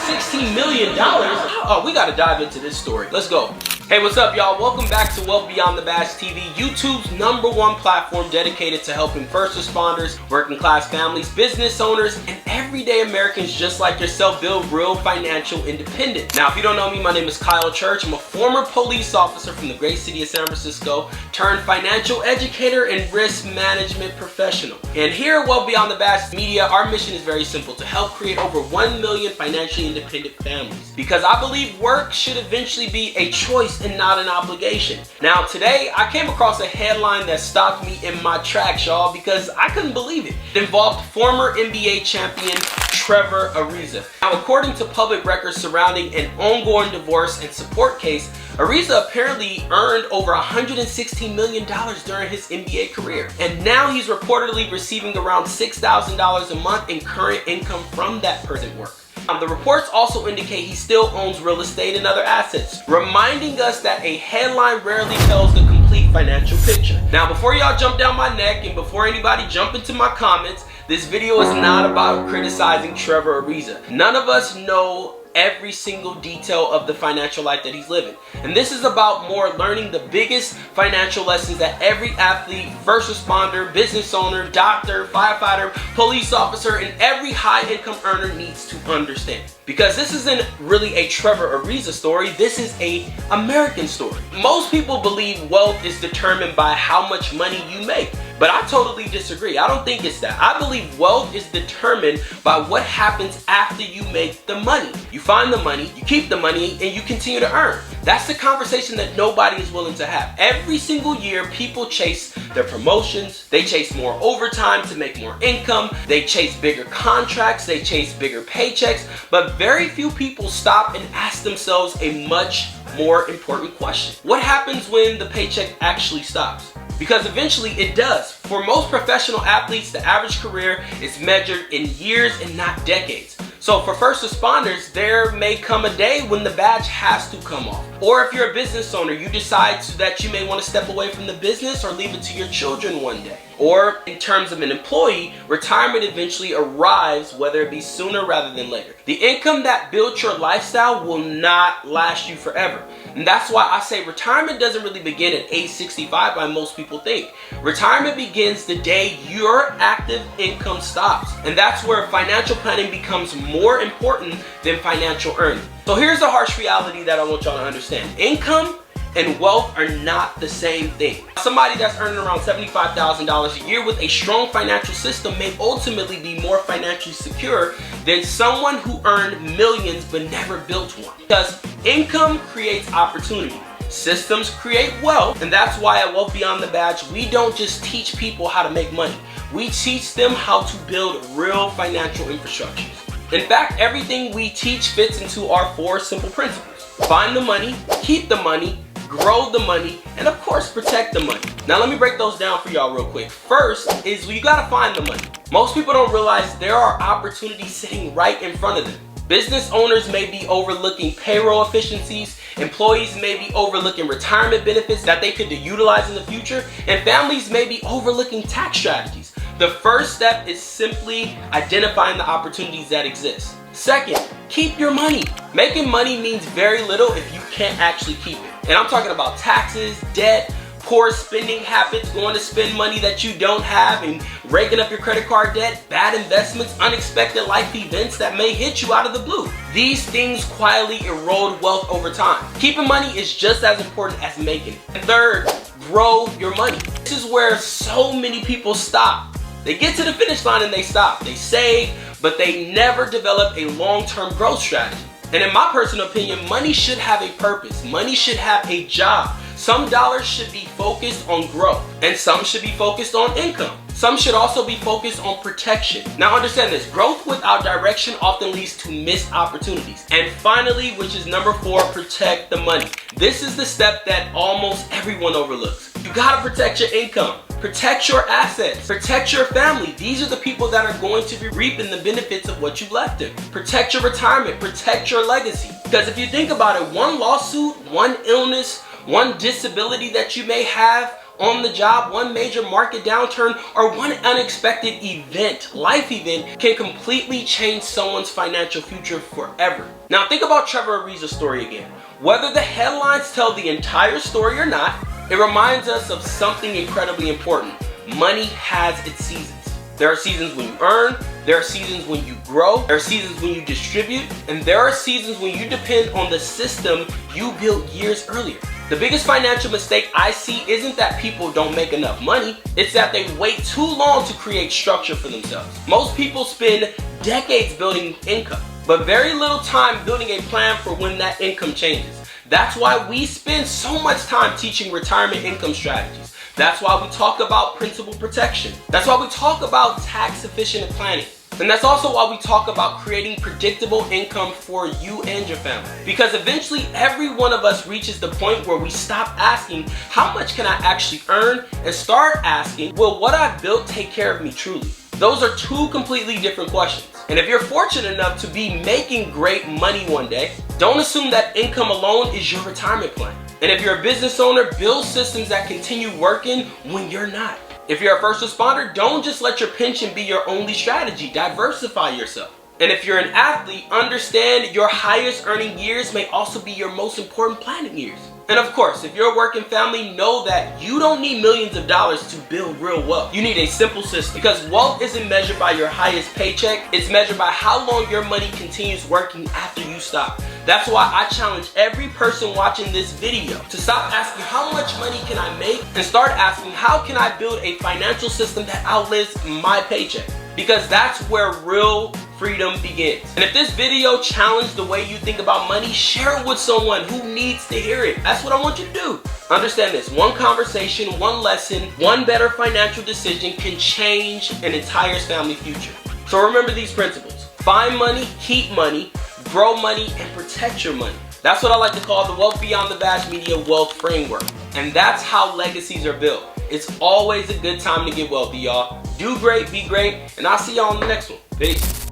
$116 million? Oh, we gotta dive into this story. Let's go. Hey, what's up, y'all? Welcome back to Wealth Beyond the Badge TV, YouTube's #1 platform dedicated to helping first responders, working class families, business owners, and everyday Americans just like yourself build real financial independence. Now, if you don't know me, my name is Kyle Church. I'm a former police officer from the great city of San Francisco, turned financial educator and risk management professional. And here at Wealth Beyond the Badge Media, our mission is very simple: to help create over 1 million financially independent families. Because I believe work should eventually be a choice and not an obligation. Now today I came across a headline that stopped me in my tracks, y'all, because I couldn't believe it. It involved former NBA champion Trevor Ariza. Now, according to public records surrounding an ongoing divorce and support case, Ariza apparently earned over $116 million during his NBA career. And now he's reportedly receiving around $6,000 a month in current income from that present work. The reports also indicate he still owns real estate and other assets, reminding us that a headline rarely tells the complete financial picture. Now, before y'all jump down my neck and before anybody jump into my comments, this video is not about criticizing Trevor Ariza. None of us know every single detail of the financial life that he's living. And this is about more learning the biggest financial lessons that every athlete, first responder, business owner, doctor, firefighter, police officer, and every high-income earner needs to understand. Because this isn't really a Trevor Ariza story, this is an American story. Most people believe wealth is determined by how much money you make. But I totally disagree. I don't think it's that. I believe wealth is determined by what happens after you make the money. You find the money, you keep the money, and you continue to earn. That's the conversation that nobody is willing to have. Every single year, people chase their promotions, they chase more overtime to make more income, they chase bigger contracts, they chase bigger paychecks, but very few people stop and ask themselves a much more important question. What happens when the paycheck actually stops? Because eventually it does. For most professional athletes, the average career is measured in years and not decades. So for first responders, there may come a day when the badge has to come off. Or if you're a business owner, you decide that you may want to step away from the business or leave it to your children one day. Or in terms of an employee, retirement eventually arrives, whether it be sooner rather than later. The income that built your lifestyle will not last you forever. And that's why I say retirement doesn't really begin at age 65 like most people think. Retirement begins the day your active income stops. And that's where financial planning becomes more important than financial earning. So here's the harsh reality that I want y'all to understand. Income and wealth are not the same thing. Somebody that's earning around $75,000 a year with a strong financial system may ultimately be more financially secure than someone who earned millions but never built one. Because income creates opportunity. Systems create wealth, and that's why at Wealth Beyond the Badge, we don't just teach people how to make money. We teach them how to build real financial infrastructures. In fact, everything we teach fits into our 4 simple principles. Find the money, keep the money, grow the money, and of course protect the money. Now let me break those down for y'all real quick. First is you gotta find the money. Most people don't realize there are opportunities sitting right in front of them. Business owners may be overlooking payroll efficiencies, employees may be overlooking retirement benefits that they could utilize in the future, and families may be overlooking tax strategies. The first step is simply identifying the opportunities that exist. Second, keep your money. Making money means very little if you can't actually keep it. And I'm talking about taxes, debt, poor spending habits, going to spend money that you don't have and raking up your credit card debt, bad investments, unexpected life events that may hit you out of the blue. These things quietly erode wealth over time. Keeping money is just as important as making it. And third, grow your money. This is where so many people stop. They get to the finish line and they stop. They save, but they never develop a long-term growth strategy. And in my personal opinion, money should have a purpose. Money should have a job. Some dollars should be focused on growth, and some should be focused on income. Some should also be focused on protection. Now understand this, growth without direction often leads to missed opportunities. And finally, which is number 4, protect the money. This is the step that almost everyone overlooks. You gotta protect your income. Protect your assets. Protect your family. These are the people that are going to be reaping the benefits of what you left them. Protect your retirement. Protect your legacy. Because if you think about it, one lawsuit, one illness, one disability that you may have on the job, one major market downturn, or one unexpected event, life event, can completely change someone's financial future forever. Now think about Trevor Ariza's story again. Whether the headlines tell the entire story or not, it reminds us of something incredibly important. Money has its seasons. There are seasons when you earn, there are seasons when you grow, there are seasons when you distribute, and there are seasons when you depend on the system you built years earlier. The biggest financial mistake I see isn't that people don't make enough money, it's that they wait too long to create structure for themselves. Most people spend decades building income, but very little time building a plan for when that income changes. That's why we spend so much time teaching retirement income strategies. That's why we talk about principal protection. That's why we talk about tax efficient planning. And that's also why we talk about creating predictable income for you and your family. Because eventually every one of us reaches the point where we stop asking, how much can I actually earn? And start asking, will what I've built take care of me truly? Those are two completely different questions. And if you're fortunate enough to be making great money one day, don't assume that income alone is your retirement plan. And if you're a business owner, build systems that continue working when you're not. If you're a first responder, don't just let your pension be your only strategy. Diversify yourself. And if you're an athlete, understand your highest earning years may also be your most important planning years. And of course, if you're a working family, know that you don't need millions of dollars to build real wealth. You need a simple system, because wealth isn't measured by your highest paycheck. It's measured by how long your money continues working after you stop. That's why I challenge every person watching this video to stop asking how much money can I make and start asking how can I build a financial system that outlives my paycheck. Because that's where real freedom begins. And if this video challenged the way you think about money, share it with someone who needs to hear it. That's what I want you to do. Understand this, one conversation, one lesson, one better financial decision can change an entire family future. So remember these principles. Find money, keep money, grow money, and protect your money. That's what I like to call the Wealth Beyond the Bash Media Wealth Framework. And that's how legacies are built. It's always a good time to get wealthy, y'all. Do great, be great, and I'll see y'all on the next one. Peace.